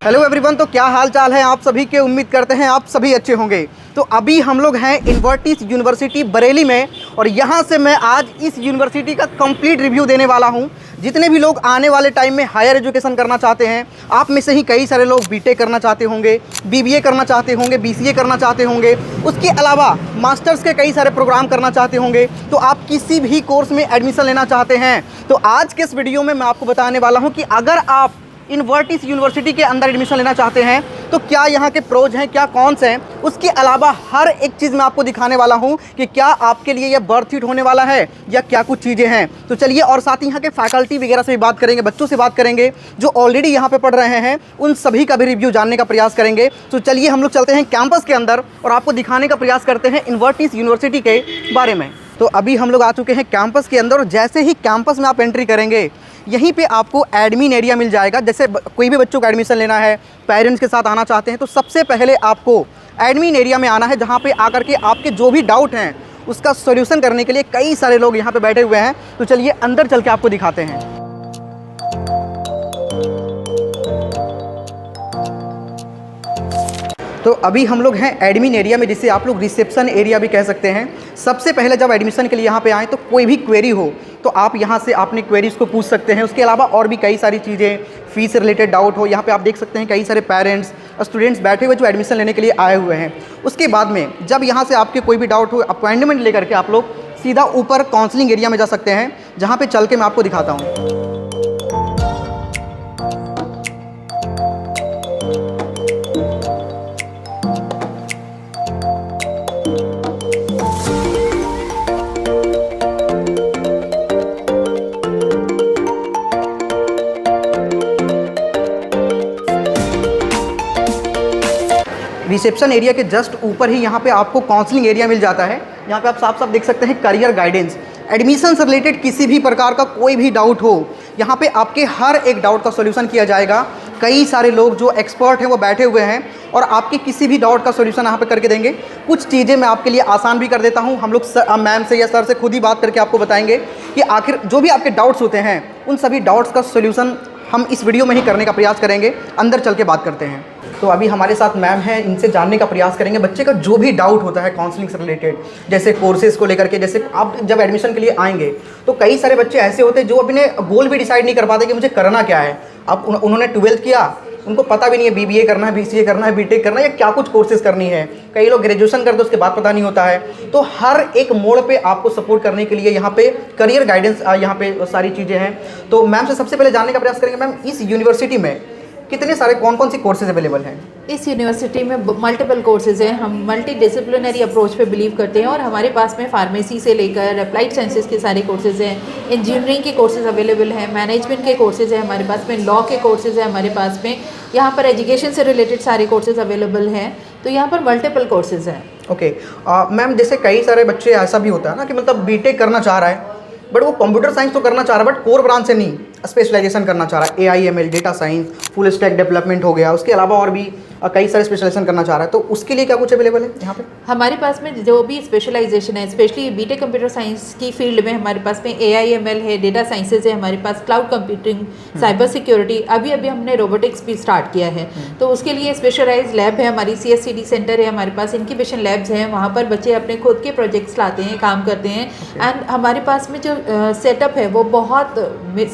Hello everyone, तो क्या हाल चाल है आप सभी के। उम्मीद करते हैं आप सभी अच्छे होंगे। तो अभी हम लोग हैं इन्वर्टिस यूनिवर्सिटी बरेली में और यहाँ से मैं आज इस यूनिवर्सिटी का कंप्लीट रिव्यू देने वाला हूँ। जितने भी लोग आने वाले टाइम में हायर एजुकेशन करना चाहते हैं, आप में से ही कई सारे लोग बीटेक करना चाहते होंगे, बीबीए करना चाहते होंगे, बीसीए करना चाहते होंगे, उसके अलावा मास्टर्स के कई सारे प्रोग्राम करना चाहते होंगे, तो आप किसी भी कोर्स में एडमिशन लेना चाहते हैं तो आज के इस वीडियो में मैं आपको बताने वाला हूँ कि अगर आप इन्वर्टिस यूनिवर्सिटी के अंदर एडमिशन लेना चाहते हैं तो क्या यहाँ के प्रोज हैं, क्या कॉन्स हैं। उसके अलावा हर एक चीज़ मैं आपको दिखाने वाला हूँ कि क्या आपके लिए यह बर्थ इट होने वाला है या क्या कुछ चीज़ें हैं। तो चलिए, और साथ ही यहाँ के फैकल्टी वगैरह से भी बात करेंगे, बच्चों से बात करेंगे जो ऑलरेडी यहाँ पे पढ़ रहे हैं, उन सभी का भी रिव्यू जानने का प्रयास करेंगे। तो चलिए हम लोग चलते हैं कैंपस के अंदर और आपको दिखाने का प्रयास करते हैं इन्वर्टिस यूनिवर्सिटी के बारे में। तो अभी हम लोग आ चुके हैं कैंपस के अंदर और जैसे ही कैंपस में आप एंट्री करेंगे यहीं पे आपको एडमिन एरिया मिल जाएगा। जैसे कोई भी बच्चों को एडमिशन लेना है, पेरेंट्स के साथ आना चाहते हैं, तो सबसे पहले आपको एडमिन एरिया में आना है, जहाँ पे आकर के आपके जो भी डाउट हैं उसका सॉल्यूशन करने के लिए कई सारे लोग यहाँ पे बैठे हुए हैं। तो चलिए अंदर चल के आपको दिखाते हैं। तो अभी हम लोग हैं एडमिन एरिया में, जिसे आप लोग रिसेप्शन एरिया भी कह सकते हैं। सबसे पहले जब एडमिशन के लिए यहाँ पे आएँ तो कोई भी क्वेरी हो तो आप यहाँ से अपनी क्वेरीज़ को पूछ सकते हैं। उसके अलावा और भी कई सारी चीज़ें, फीस से रिलेटेड डाउट हो, यहाँ पे आप देख सकते हैं कई सारे पेरेंट्स और स्टूडेंट्स बैठे हुए जो एडमिशन लेने के लिए आए हुए हैं। उसके बाद में जब यहाँ से आपके कोई भी डाउट हो, अपॉइंटमेंट लेकर के आप लोग सीधा ऊपर काउंसलिंग एरिया में जा सकते हैं, जहाँ पर चल के मैं आपको दिखाता हूँ। रिसेप्शन एरिया के जस्ट ऊपर ही यहाँ पे आपको काउंसलिंग एरिया मिल जाता है। यहाँ पे आप साफ साफ देख सकते हैं करियर गाइडेंस। एडमिशन से रिलेटेड किसी भी प्रकार का कोई भी डाउट हो, यहाँ पे आपके हर एक डाउट का सॉल्यूशन किया जाएगा। कई सारे लोग जो एक्सपर्ट हैं वो बैठे हुए हैं और आपके किसी भी डाउट का सॉल्यूशन यहाँ पे करके देंगे। कुछ चीज़ें मैं आपके लिए आसान भी कर देता हूँ। हम लोग मैम से या सर से खुद ही बात करके आपको बताएंगे कि आखिर जो भी आपके डाउट्स होते हैं उन सभी डाउट्स का सॉल्यूशन हम इस वीडियो में ही करने का प्रयास करेंगे। अंदर चल के बात करते हैं। तो अभी हमारे साथ मैम हैं, इनसे जानने का प्रयास करेंगे बच्चे का जो भी डाउट होता है काउंसलिंग से रिलेटेड, जैसे कोर्सेज़ को लेकर के। जैसे आप जब एडमिशन के लिए आएंगे तो कई सारे बच्चे ऐसे होते हैं जो अपने गोल भी डिसाइड नहीं कर पाते कि मुझे करना क्या है। अब उन्होंने 12th किया, उनको पता भी नहीं है बीबीए करना है, बीसीए करना है, बीटेक करना है या क्या कुछ कोर्सेज़ करनी है। कई लोग ग्रेजुएशन करते उसके बाद पता नहीं होता है। तो हर एक मोड़ पे आपको सपोर्ट करने के लिए यहाँ पे करियर गाइडेंस, यहाँ पे सारी चीज़ें हैं। तो मैम से सबसे पहले जानने का प्रयास करेंगे, मैम इस यूनिवर्सिटी में कितने सारे कौन कौन सी कोर्सेज अवेलेबल हैं? इस यूनिवर्सिटी में मल्टीपल कोर्सेज हैं। हम मल्टी डिसिप्लिनरी अप्रोच पे बिलीव करते हैं और हमारे पास में फार्मेसी से लेकर अप्लाइड साइंसेज के सारे कोर्सेज हैं, इंजीनियरिंग के कोर्सेज अवेलेबल हैं, मैनेजमेंट के कोर्सेज हैं हमारे पास में, लॉ के कोर्सेज हैं हमारे पास में, यहाँ पर एजुकेशन से रिलेटेड सारे कोर्सेज अवेलेबल हैं। तो यहाँ पर मल्टीपल कोर्सेज हैं। ओके मैम, जैसे कई सारे बच्चे ऐसा भी होता है ना कि मतलब बीटेक करना चाह रहा है बट वो कंप्यूटर साइंस तो करना चाह रहा है बट कोर ब्रांच से नहीं, स्पेशलाइजेशन करना चाह रहा है, AI/ML, data science, full stack development हो गया, उसके अलावा और भी कई सारे स्पेशलाइजेशन करना चाह रहा है। तो उसके लिए क्या कुछ अवेलेबल है यहाँ पे? हमारे पास में जो भी स्पेशलाइजेशन है, स्पेशली बीटेक कंप्यूटर साइंस की फील्ड में हमारे पास में AI/ML है, डेटा साइंसेज है हमारे पास, क्लाउड कंप्यूटिंग, साइबर सिक्योरिटी, अभी हमने रोबोटिक्स भी स्टार्ट किया है। तो उसके लिए स्पेशलाइज लैब है हमारी, CSCD सेंटर है हमारे पास, इंक्यूबेशन लैब्स हैं, वहाँ पर बच्चे अपने खुद के प्रोजेक्ट्स लाते हैं, काम करते हैं। एंड हमारे पास में जो सेटअप है वो बहुत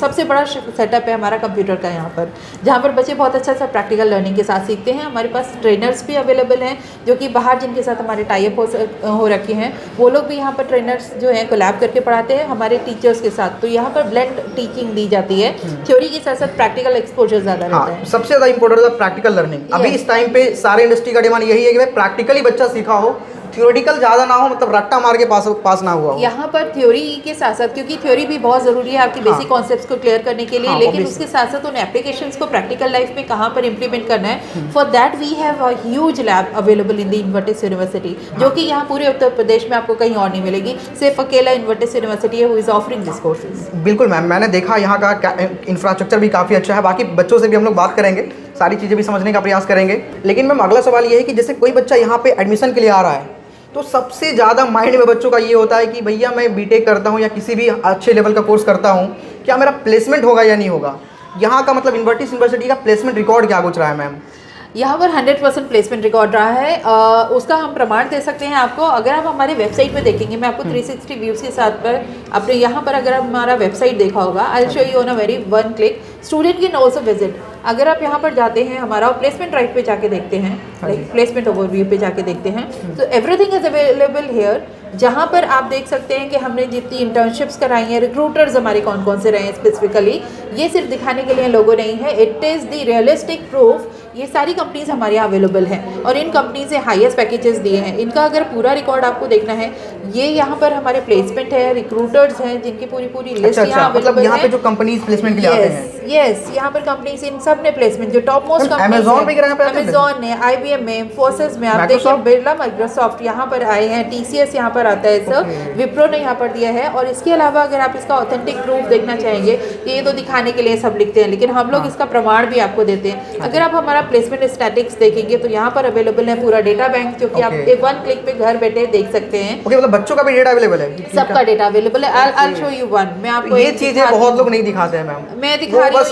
सबसे बड़ा सेटअप है हमारा कंप्यूटर का यहाँ पर, जहाँ पर बच्चे बहुत अच्छा सा प्रैक्टिकल लर्निंग के साथ सीखते हैं। हमारे पास ट्रेनर्स भी अवेलेबल हैं जो कि बाहर जिनके साथ हमारे टाइप हो रखे हैं, वो लोग भी यहाँ पर ट्रेनर्स जो हैं कोलैब करके पढ़ाते हैं हमारे टीचर्स के साथ। तो यहाँ पर ब्लेंड टीचिंग दी जाती है, थ्योरी के साथ साथ प्रैक्टिकल एक्सपोजर ज़्यादा रहता है। सबसे ज़्यादा इंपॉर्टेंट है प्रैक्टिकल लर्निंग। अभी इस टाइम पे सारे इंडस्ट्री का डिमांड यही है कि भाई प्रैक्टिकली बच्चा सीखा हो, थ्योरेटिकल ज़्यादा ना हो, मतलब रट्टा मार के पास ना हुआ हो। यहाँ पर थ्योरी के साथ साथ, क्योंकि थ्योरी भी बहुत ज़रूरी है आपकी बेसिक कॉन्सेप्ट्स को क्लियर करने के लिए, लेकिन उसके साथ साथ उन एप्लीकेशंस को प्रैक्टिकल लाइफ में कहाँ पर इंप्लीमेंट करना है, for that we have a huge lab available in the Invertis university, जो कि यहाँ पूरे उत्तर प्रदेश में आपको कहीं और नहीं मिलेगी। सिर्फ अकेला इन्वर्टिस यूनिवर्सिटी है who is offering this courses. बिल्कुल मैम, मैंने देखा यहाँ का इंफ्रास्ट्रक्चर भी काफ़ी अच्छा है। बाकी बच्चों से भी हम लोग बात करेंगे, सारी चीज़ें भी समझने का प्रयास करेंगे। लेकिन मैम अगला सवाल ये है कि जैसे कोई बच्चा यहाँ पे एडमिशन के लिए आ रहा है तो सबसे ज़्यादा माइंड में बच्चों का ये होता है कि भैया मैं बीटेक करता हूँ या किसी भी अच्छे लेवल का कोर्स करता हूँ, क्या मेरा प्लेसमेंट होगा या नहीं होगा। यहाँ का मतलब इन्वर्टिस यूनिवर्सिटी का प्लेसमेंट रिकॉर्ड क्या कुछ रहा है मैम? यहाँ पर 100% प्लेसमेंट रिकॉर्ड रहा है। उसका हम प्रमाण दे सकते हैं आपको। अगर आप हमारे वेबसाइट पे देखेंगे, मैं आपको 360 व्यूज़ के साथ पर अपने यहाँ पर अगर आप हमारा वेबसाइट देखा होगा, I show you on a very one click, student can also visit. अगर आप यहाँ पर जाते हैं, हमारा प्लेसमेंट ड्राइव पे जाके देखते हैं, लाइक प्लेसमेंट ओवरव्यू पे जाके देखते हैं, तो एवरीथिंग इज अवेलेबल हियर। जहाँ पर आप देख सकते हैं कि हमने जितनी इंटर्नशिप्स कराई हैं, रिक्रूटर्स हमारे कौन कौन से रहे हैं स्पेसिफिकली, ये सिर्फ दिखाने के लिए लोगो नहीं है, it is the realistic proof. ये सारी कंपनीज हमारे यहाँ अवेलेबल हैं और इन कंपनी से हाईएस्ट पैकेजेस दिए हैं। इनका अगर पूरा रिकॉर्ड आपको देखना है, ये यहाँ पर हमारे प्लेसमेंट है, रिक्रूटर्स हैं जिनकी पूरी लिस्ट यहाँ मतलब यहाँ पे जो कंपनीज प्लेसमेंट के लिए आते हैं, यस, यहाँ पर कंपनीज इन सब ने प्लेसमेंट, जो टॉप मोस्ट अमेज़न ने, IBM में, इंफोसिस में, आप देखिए बिरला, माइक्रोसॉफ्ट यहाँ पर आए हैं, TCS यहाँ पर आता है सर, विप्रो ने यहाँ पर दिया है। और इसके अलावा अगर आप इसका ऑथेंटिक प्रूफ देखना चाहेंगे, ये तो दिखाने के लिए सब लिखते हैं, लेकिन हम लोग इसका प्रमाण भी आपको देते हैं। अगर आप हमारा प्लेसमेंट स्टैटिक्स देखेंगे तो यहाँ पर अवेलेबल है पूरा डेटा बैंक, जो कि आप वन क्लिक पे घर बैठे देख सकते हैं। मतलब बच्चों का भी डेटा अवेलेबल है, सबका डेटा अवेलेबल है। I'll show you one। मैं आपको ये चीजें बहुत लोग नहीं दिखाते हैं मैम, मैं दिखा रही हूँ।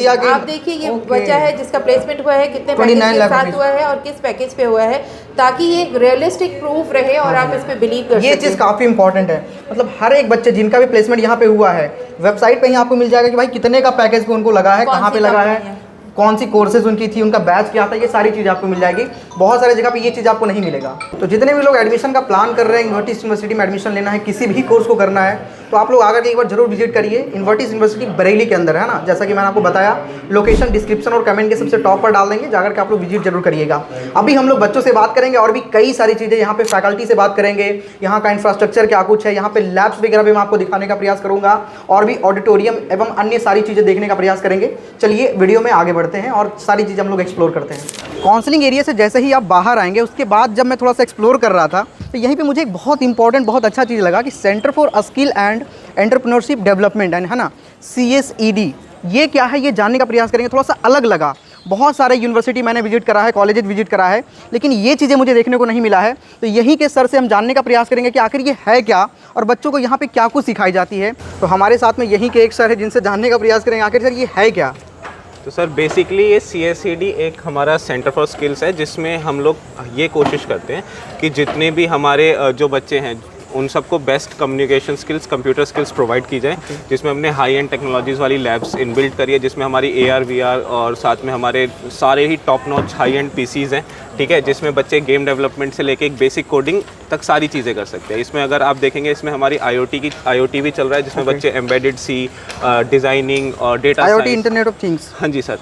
यहाँ आप देखिए, ये बच्चा है जिसका प्लेसमेंट हुआ है, कितने पैकेज के साथ हुआ है और किस पैकेज पे हुआ है, ताकि ये रियलिस्टिक प्रूफ रहे और आप इस पे बिलीव कर सकें। ये चीज़ काफ़ी इंपॉर्टेंट है। मतलब हर एक बच्चे जिनका भी प्लेसमेंट यहाँ पे हुआ है, वेबसाइट पे ही आपको मिल जाएगा कि भाई कितने का पैकेज पे उनको लगा है, कहाँ पे लगा है, कौन सी कोर्सेज उनकी थी, उनका बैच क्या था, ये सारी चीज़ आपको मिल जाएगी। बहुत सारे जगह पे ये चीज़ आपको नहीं मिलेगा। तो जितने भी लोग एडमिशन का प्लान कर रहे हैं, इन्वर्टिस यूनिवर्सिटी में एडमिशन लेना है, किसी भी कोर्स को करना है, तो आप लोग आकर के एक बार जरूर विजिट करिए। इन्वर्टिस यूनिवर्सिटी बरेली के अंदर है ना, जैसा कि मैंने आपको बताया, लोकेशन डिस्क्रिप्शन और कमेंट के सबसे टॉप पर डाल देंगे, जाकर के आप लोग विजिट जरूर करिएगा। अभी हम लोग बच्चों से बात करेंगे और भी कई सारी चीज़ें, यहाँ पे फैकल्टी से बात करेंगे, यहाँ का इंफ्रास्ट्रक्चर क्या कुछ है, यहाँ पे लैब्स वगैरह भी मैं आपको दिखाने का प्रयास करूँगा और भी ऑडिटोरियम एवं अन्य सारी चीज़ें देखने का प्रयास करेंगे। चलिए वीडियो में आगे बढ़ते हैं और सारी चीज़ हम लोग एक्सप्लोर करते हैं। काउंसलिंग एरिया से जैसे ही आप बाहर आएंगे, उसके बाद जब मैं थोड़ा सा एक्सप्लोर कर रहा था, तो यहीं पे मुझे एक बहुत इंपॉर्टेंट, बहुत अच्छा चीज़ लगा कि centre for skill and entrepreneurship development है ना, CSED, ये क्या है, ये जानने का प्रयास करेंगे। थोड़ा सा अलग लगा। बहुत सारे यूनिवर्सिटी मैंने विजिट करा है, कॉलेजेस विजिट करा है, लेकिन ये चीज़ें मुझे देखने को नहीं मिला है। तो यहीं के सर से हम जानने का प्रयास करेंगे कि आखिर ये है क्या और बच्चों को यहाँ पे क्या कुछ सिखाई जाती है। तो हमारे साथ में यहीं के एक सर है जिनसे जानने का प्रयास करेंगे आखिर सर ये है क्या। तो सर बेसिकली ये CSED एक हमारा सेंटर फॉर स्किल्स है, जिसमें हम लोग ये कोशिश करते हैं कि जितने भी हमारे जो बच्चे हैं उन सबको best communication skills, computer skills provide की जाए, जिसमें हमने हाई एंड टेक्नोलॉजीज़ वाली लैब्स इनबिल्ट करी है, जिसमें हमारी AR VR और साथ में हमारे सारे ही top notch high end PCs हैं, ठीक है, जिसमें बच्चे गेम डेवलपमेंट से लेके एक बेसिक कोडिंग तक सारी चीज़ें कर सकते हैं। इसमें अगर आप देखेंगे, इसमें हमारी IoT भी चल रहा है, जिसमें बच्चे एम्बेडेड C, डिज़ाइनिंग और data IoT, internet of things, हाँ जी सर,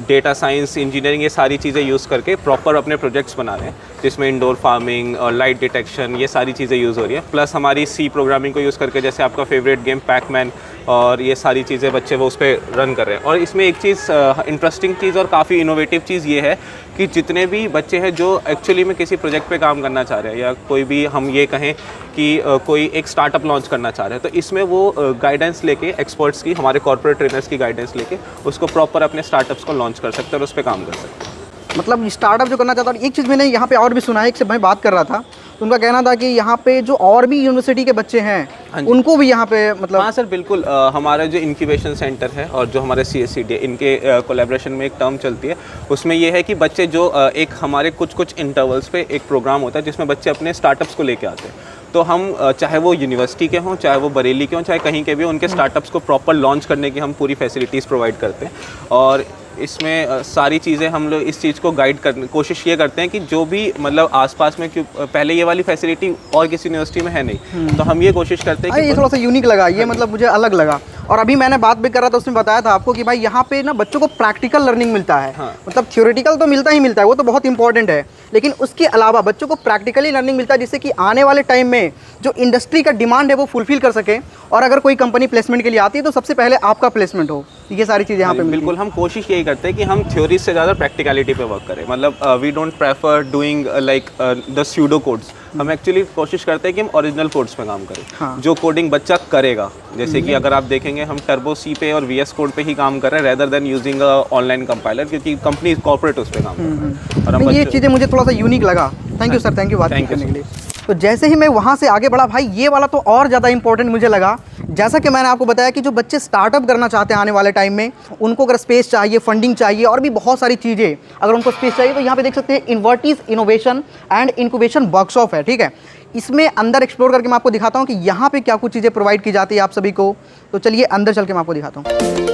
डेटा साइंस, इंजीनियरिंग, ये सारी चीज़ें यूज़ करके प्रॉपर अपने प्रोजेक्ट्स बना रहे हैं, जिसमें इंडोर फार्मिंग और लाइट डिटेक्शन, ये सारी चीज़ें यूज़ हो रही हैं। प्लस हमारी C प्रोग्रामिंग को यूज़ करके, जैसे आपका फेवरेट गेम पैकमैन और ये सारी चीज़ें बच्चे वो उस पर रन कर रहे हैं। और इसमें एक चीज़ इंटरेस्टिंग चीज़ और काफ़ी इनोवेटिव चीज़ ये है कि जितने भी बच्चे हैं जो एक्चुअली में किसी प्रोजेक्ट पे काम करना चाह रहे हैं, या कोई भी हम ये कहें कि कोई एक स्टार्टअप लॉन्च करना चाह रहे हैं, तो इसमें वो गाइडेंस लेके, एक्सपर्ट्स की, हमारे कॉर्पोरेट ट्रेनर्स की गाइडेंस लेके उसको प्रॉपर अपने स्टार्टअप्स को लॉन्च कर सकते हैं और उस पर काम कर सकते हैं। मतलब स्टार्टअप जो करना चाहता हूँ। एक चीज़ मैंने यहाँ पे और भी सुना है, एक से मैं बात कर रहा था, तो उनका कहना था कि यहाँ पे जो और भी यूनिवर्सिटी के बच्चे हैं उनको भी यहाँ पे मतलब। हाँ सर बिल्कुल, हमारा जो इंक्यूबेशन सेंटर है और जो हमारे CSED है, इनके कोलैबोरेशन में एक टर्म चलती है, उसमें ये है कि बच्चे जो एक हमारे कुछ इंटरवल्स पे एक प्रोग्राम होता है जिसमें बच्चे अपने स्टार्टअप्स को लेके आते हैं। तो हम चाहे वो यूनिवर्सिटी के हों, चाहे वो बरेली के हों, चाहे कहीं के भी, उनके स्टार्टअप्स को प्रॉपर लॉन्च करने की हम पूरी फैसिलिटीज़ प्रोवाइड करते हैं। और इसमें सारी चीज़ें हम लोग इस चीज़ को गाइड करने कोशिश ये करते हैं कि जो भी मतलब आसपास में, क्यों पहले ये वाली फैसिलिटी और किसी यूनिवर्सिटी में है नहीं, तो हम ये कोशिश करते हैं कि ये थोड़ा सा यूनिक लगा, ये मतलब मुझे अलग लगा। और अभी मैंने बात भी कर रहा था, उसमें बताया था आपको कि भाई यहाँ पे ना बच्चों को प्रैक्टिकल लर्निंग मिलता है। हाँ। मतलब थ्योरेटिकल तो मिलता ही मिलता है, वो तो बहुत इंपॉर्टेंट है, लेकिन उसके अलावा बच्चों को प्रैक्टिकली लर्निंग मिलता है, जिससे कि आने वाले टाइम में जो इंडस्ट्री का डिमांड है वो फुलफिल कर सके। और अगर कोई कंपनी प्लेसमेंट के लिए आती है तो सबसे पहले आपका प्लेसमेंट हो। ये सारी चीज़ें यहाँ पे बिल्कुल, हम कोशिश यही करते हैं कि हम थ्योरी से ज़्यादा प्रैक्टिकलिटी पे वर्क करें। मतलब we don't prefer doing like the pseudo codes. हम एक्चुअली कोशिश करते हैं कि हम ओरिजिनल कोड्स पे काम करें। हाँ। जो कोडिंग बच्चा करेगा, जैसे कि अगर आप देखेंगे हम टर्बो C पे और VS कोड पे ही काम कर रहे हैं, rather than using online compiler, क्योंकि कंपनी कॉर्पोरेट उस पे काम कर रही है। और हम ये चीज़ें मुझे थोड़ा सा यूनिक लगा। Thank you sir, thank you बात करने के लिए। तो जैसे ही मैं वहाँ से आगे बढ़ा, भाई ये वाला तो और ज़्यादा इंपॉर्टेंट मुझे लगा जैसा कि मैंने आपको बताया कि जो बच्चे स्टार्टअप करना चाहते हैं आने वाले टाइम में, उनको अगर स्पेस चाहिए, फंडिंग चाहिए और भी बहुत सारी चीज़ें अगर उनको स्पेस चाहिए, तो यहाँ पे देख सकते हैं इन्वर्टिस इनोवेशन एंड इंक्यूबेशन वर्कशॉप है, ठीक है। इसमें अंदर एक्सप्लोर करके मैं आपको दिखाता हूँ कि यहाँ पे क्या कुछ चीज़ें प्रोवाइड की जाती है आप सभी को। तो चलिए अंदर चल के मैं आपको दिखाता हूँ।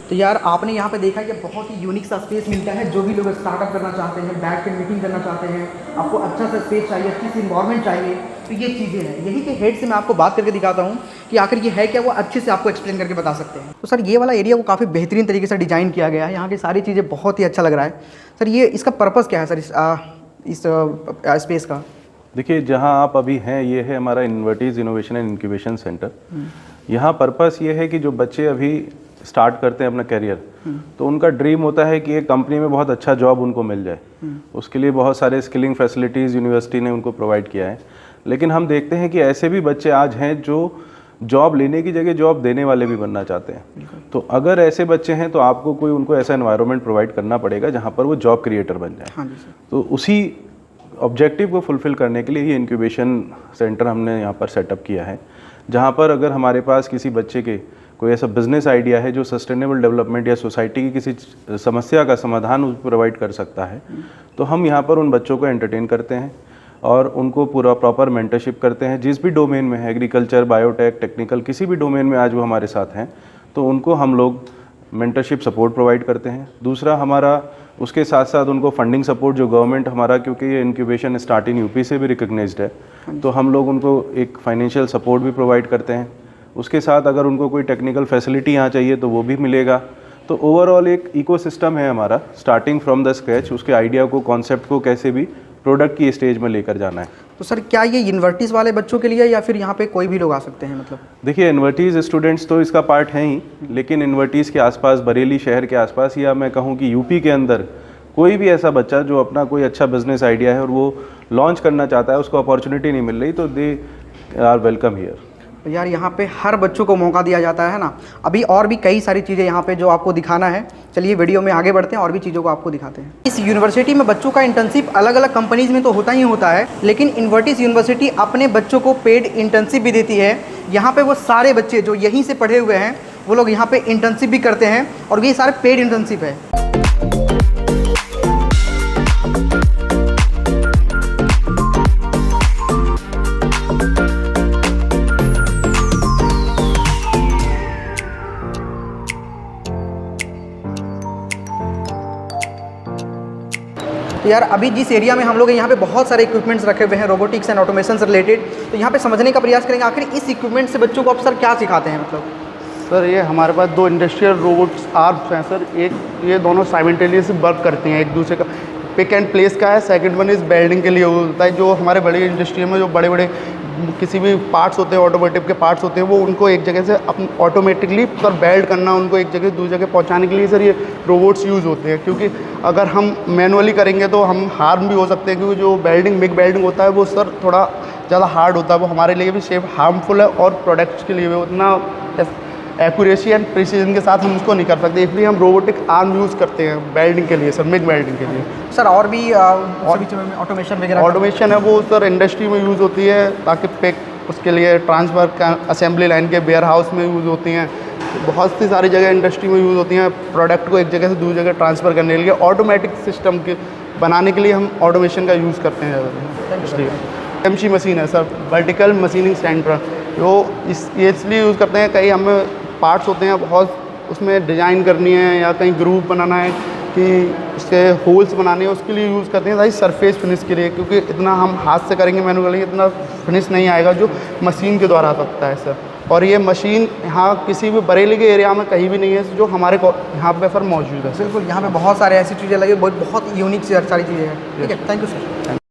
तो यार आपने यहाँ पे देखा कि बहुत ही यूनिक सा स्पेस मिलता है। जो भी लोग स्टार्टअप करना चाहते हैं, बैठ के मीटिंग करना चाहते हैं, आपको अच्छा सा स्पेस चाहिए, अच्छी सी इन्वायरमेंट चाहिए, तो ये चीज़ें हैं। यही के हेड से मैं आपको बात करके दिखाता हूँ कि आखिर ये है क्या, वो अच्छे से आपको एक्सप्लेन करके बता सकते हैं। तो सर ये वाला एरिया को काफ़ी बेहतरीन तरीके से डिज़ाइन किया गया है। यहाँ की सारी चीज़ें बहुत ही अच्छा लग रहा है। सर ये इसका पर्पज़ क्या है सर इस स्पेस का? देखिए, जहाँ आप अभी हैं ये है हमारा इन्वर्टिस इनोवेशन एंड इंक्यूबेशन सेंटर। यहाँ पर्पस ये है कि जो बच्चे अभी स्टार्ट करते हैं अपना करियर, तो उनका ड्रीम होता है कि एक कंपनी में बहुत अच्छा जॉब उनको मिल जाए। उसके लिए बहुत सारे स्किलिंग फैसिलिटीज़ यूनिवर्सिटी ने उनको प्रोवाइड किया है। लेकिन हम देखते हैं कि ऐसे भी बच्चे आज हैं जो जॉब लेने की जगह जॉब देने वाले भी बनना चाहते हैं। तो अगर ऐसे बच्चे हैं तो आपको कोई उनको ऐसा एनवायरनमेंट प्रोवाइड करना पड़ेगा जहाँ पर वो जॉब क्रिएटर बन जाए। हाँ जी सर। तो उसी ऑब्जेक्टिव को फुलफ़िल करने के लिए ये इंक्यूबेशन सेंटर हमने यहाँ पर सेटअप किया है, जहाँ पर अगर हमारे पास किसी बच्चे के कोई ऐसा बिजनेस आइडिया है जो सस्टेनेबल डेवलपमेंट या सोसाइटी की किसी समस्या का समाधान प्रोवाइड कर सकता है, तो हम यहाँ पर उन बच्चों को एंटरटेन करते हैं और उनको पूरा प्रॉपर मेंटरशिप करते हैं। जिस भी डोमेन में है, एग्रीकल्चर, बायोटेक, टेक्निकल, किसी भी डोमेन में आज वो हमारे साथ हैं, तो उनको हम लोग मेंटरशिप सपोर्ट प्रोवाइड करते हैं। दूसरा हमारा उसके साथ साथ उनको फंडिंग सपोर्ट, जो गवर्नमेंट हमारा, क्योंकि ये इंक्यूबेशन स्टार्ट इन यूपी से भी रिकग्नाइज्ड है, तो हम लोग उनको एक फाइनेंशियल सपोर्ट भी प्रोवाइड करते हैं। उसके साथ अगर उनको कोई टेक्निकल फैसिलिटी यहाँ चाहिए तो वो भी मिलेगा। तो ओवरऑल एक इकोसिस्टम है हमारा, स्टार्टिंग फ्रॉम द स्क्रैच, उसके आइडिया को, कॉन्सेप्ट को कैसे भी प्रोडक्ट की स्टेज में लेकर जाना है। तो सर क्या ये इन्वर्टिस वाले बच्चों के लिए या फिर यहाँ पे कोई भी लोग आ सकते हैं? मतलब देखिए, इन्वर्टिस स्टूडेंट्स तो इसका पार्ट हैं ही, लेकिन इन्वर्टिस के आसपास, बरेली शहर के आसपास, या मैं कहूँ कि यूपी के अंदर कोई भी ऐसा बच्चा जो अपना कोई अच्छा बिजनेस आइडिया है और वो लॉन्च करना चाहता है, उसको अपॉर्चुनिटी नहीं मिल रही, तो दे आर वेलकम हियर। तो यार यहाँ पे हर बच्चों को मौका दिया जाता है ना। अभी और भी कई सारी चीज़ें यहाँ पे जो आपको दिखाना है। चलिए वीडियो में आगे बढ़ते हैं और भी चीज़ों को आपको दिखाते हैं। इस यूनिवर्सिटी में बच्चों का इंटर्नशिप अलग अलग कंपनीज में तो होता ही होता है, लेकिन इन्वर्टिस यूनिवर्सिटी अपने बच्चों को पेड इंटर्नशिप भी देती है। यहाँ पे वो सारे बच्चे जो यहीं से पढ़े हुए हैं, वो लोग यहाँ पे इंटर्नशिप भी करते हैं और ये सारे पेड इंटर्नशिप है। तो यार अभी जिस एरिया में हम लोग हैं, यहाँ पे बहुत सारे इक्विपमेंट्स रखे हुए हैं रोबोटिक्स एंड ऑटोमेशन से रिलेटेड। तो यहाँ पे समझने का प्रयास करेंगे आखिर इस इक्विपमेंट से बच्चों को आप सर क्या सिखाते हैं? मतलब सर ये हमारे पास 2 इंडस्ट्रियल रोबोट्स आर्म्स हैं सर। एक ये दोनों साइमल्टेनियसली वर्क करते हैं एक दूसरे का, पिक एंड प्लेस का है। सेकंड वन इज़ वेल्डिंग के लिए होता है। जो हमारे बड़ी इंडस्ट्री में जो बड़े बड़े किसी भी पार्ट्स होते हैं, ऑटोमोटिव के पार्ट्स होते हैं, वो उनको एक जगह से ऑटोमेटिकली सर वेल्ड करना, उनको एक जगह से दूसरी जगह पहुंचाने के लिए सर ये रोबोट्स यूज़ होते हैं। क्योंकि अगर हम मैनुअली करेंगे तो हम हार्म भी हो सकते हैं, क्योंकि जो वेल्डिंग, मिग वेल्डिंग होता है वो सर थोड़ा ज़्यादा हार्ड होता है, वो हमारे लिए भी सेफ हार्मफुल है और प्रोडक्ट्स के लिए भी उतना एक्यूरेसी एंड प्रिसीजन के साथ हम उसको नहीं कर सकते। इसलिए हम रोबोटिक आर्म यूज़ करते हैं वेल्डिंग के लिए सर, मिग वेल्डिंग के लिए। सर और भी ऑटोमेशन वगैरह? ऑटोमेशन है वो सर इंडस्ट्री में यूज़ होती है, ताकि पिक उसके लिए ट्रांसफ़र असेंबली लाइन के वेयर हाउस में यूज़ होती हैं। बहुत सी सारी जगह इंडस्ट्री में यूज़ होती हैं, प्रोडक्ट को एक जगह से दूसरी जगह ट्रांसफ़र करने के लिए। ऑटोमेटिक सिस्टम के बनाने के लिए हम ऑटोमेशन का यूज़ करते हैं। एमसी मशीन है सर, वर्टिकल मशीनिंग सेंटर, जो ये इसलिए यूज़ करते हैं, कहीं हमें पार्ट्स होते हैं बहुत, उसमें डिज़ाइन करनी है या कहीं ग्रूव बनाना है कि इसके होल्स बनाने हैं, उसके लिए यूज़ करते हैं सारी सरफेस फिनिश के लिए। क्योंकि इतना हम हाथ से करेंगे, मैनुअली इतना फिनिश नहीं आएगा जो मशीन के द्वारा आ सकता है सर। और ये मशीन यहाँ किसी भी बरेली के एरिया में कहीं भी नहीं है जो हमारे यहाँ पे सर मौजूद है। बिल्कुल, यहाँ पे बहुत सारे ऐसी चीज़ें लगी, बहुत यूनिक सारी चीज़ें हैं। ठीक है, thank you sir.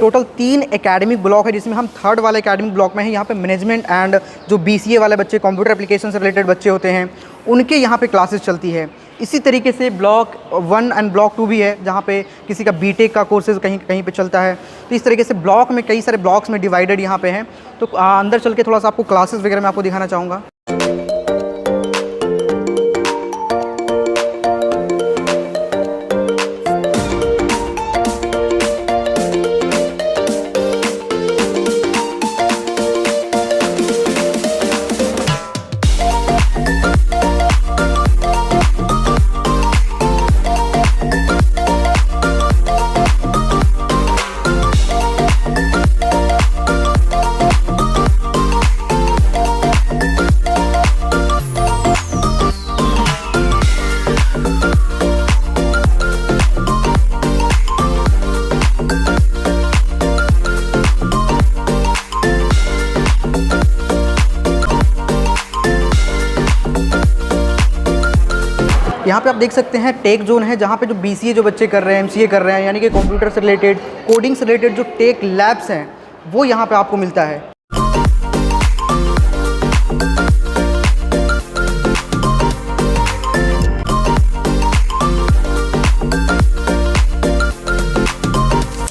Total 3 academic block है, जिसमें हम 3rd वाले एकेडमिक ब्लॉक में हैं। यहाँ पे मैनेजमेंट एंड जो BCA वाले बच्चे, कंप्यूटर एप्लीकेशन से रिलेटेड बच्चे होते हैं, उनके यहाँ पे क्लासेस चलती है। इसी तरीके से ब्लॉक 1 एंड ब्लॉक 2 भी है, जहाँ पे किसी का बीटेक का कोर्सेज कहीं कहीं पे चलता है। तो इस तरीके से ब्लॉक में कई सारे ब्लॉक्स में डिवाइडेड यहाँ पे हैं। तो अंदर चल के थोड़ा सा आपको क्लासेस वगैरह मैं आपको दिखाना चाहूँगा। यहाँ पे आप देख सकते हैं टेक जोन है, जहाँ पे जो BCA जो बच्चे कर रहे हैं, MCA कर रहे हैं, यानी कि कंप्यूटर से रिलेटेड, कोडिंग से रिलेटेड जो टेक लैब्स हैं वो यहाँ पे आपको मिलता है।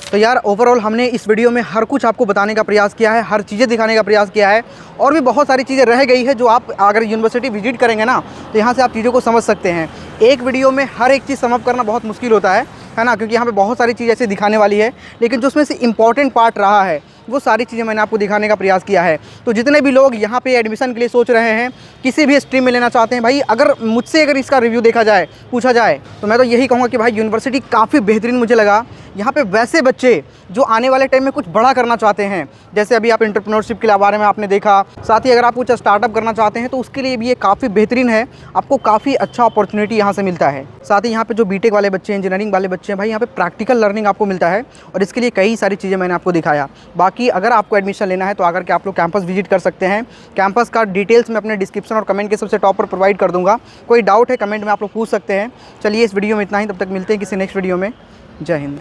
तो यार ओवरऑल हमने इस वीडियो में हर कुछ आपको बताने का प्रयास किया है, हर चीज़ें दिखाने का प्रयास किया है, और भी बहुत सारी चीज़ें रह गई है जो आप अगर यूनिवर्सिटी विजिट करेंगे ना तो यहाँ से आप चीज़ों को समझ सकते हैं। एक वीडियो में हर एक चीज़ समअप करना बहुत मुश्किल होता है ना, क्योंकि यहाँ पे बहुत सारी चीज़ ऐसे दिखाने वाली है, लेकिन जो उसमें से इम्पॉर्टेंट पार्ट रहा है वो सारी चीज़ें मैंने आपको दिखाने का प्रयास किया है। तो जितने भी लोग यहाँ पे एडमिशन के लिए सोच रहे हैं, किसी भी स्ट्रीम में लेना चाहते हैं, भाई अगर मुझसे अगर इसका रिव्यू देखा जाए, पूछा जाए, तो मैं तो यही कहूँगा कि भाई यूनिवर्सिटी काफ़ी बेहतरीन मुझे लगा। यहाँ पे वैसे बच्चे जो आने वाले टाइम में कुछ बड़ा करना चाहते हैं, जैसे अभी आप एंटरप्रेन्योरशिप के बारे में आपने देखा, साथ ही अगर आप कुछ स्टार्टअप करना चाहते हैं तो उसके लिए भी ये काफ़ी बेहतरीन है, आपको काफ़ी अच्छा अपॉर्चुनिटी यहाँ से मिलता है। साथ ही यहाँ पे जो बीटेक वाले बच्चे हैं, इंजीनियरिंग वाले बच्चे हैं, भाई यहाँ पे प्रैक्टिकल लर्निंग आपको मिलता है, और इसके लिए कई सारी चीज़ें मैंने आपको दिखाया। बाकी अगर आपको एडमिशन लेना है तो आकर के आप लोग कैंपस विजिट कर सकते हैं। कैंपस का डिटेल्स मैं अपने डिस्क्रिप्शन और कमेंट के सबसे टॉप पर प्रोवाइड कर दूँगा। कोई डाउट है कमेंट में आप लोग पूछ सकते हैं। चलिए इस वीडियो में इतना ही, तब तक मिलते हैं किसी नेक्स्ट वीडियो में। जय हिंद।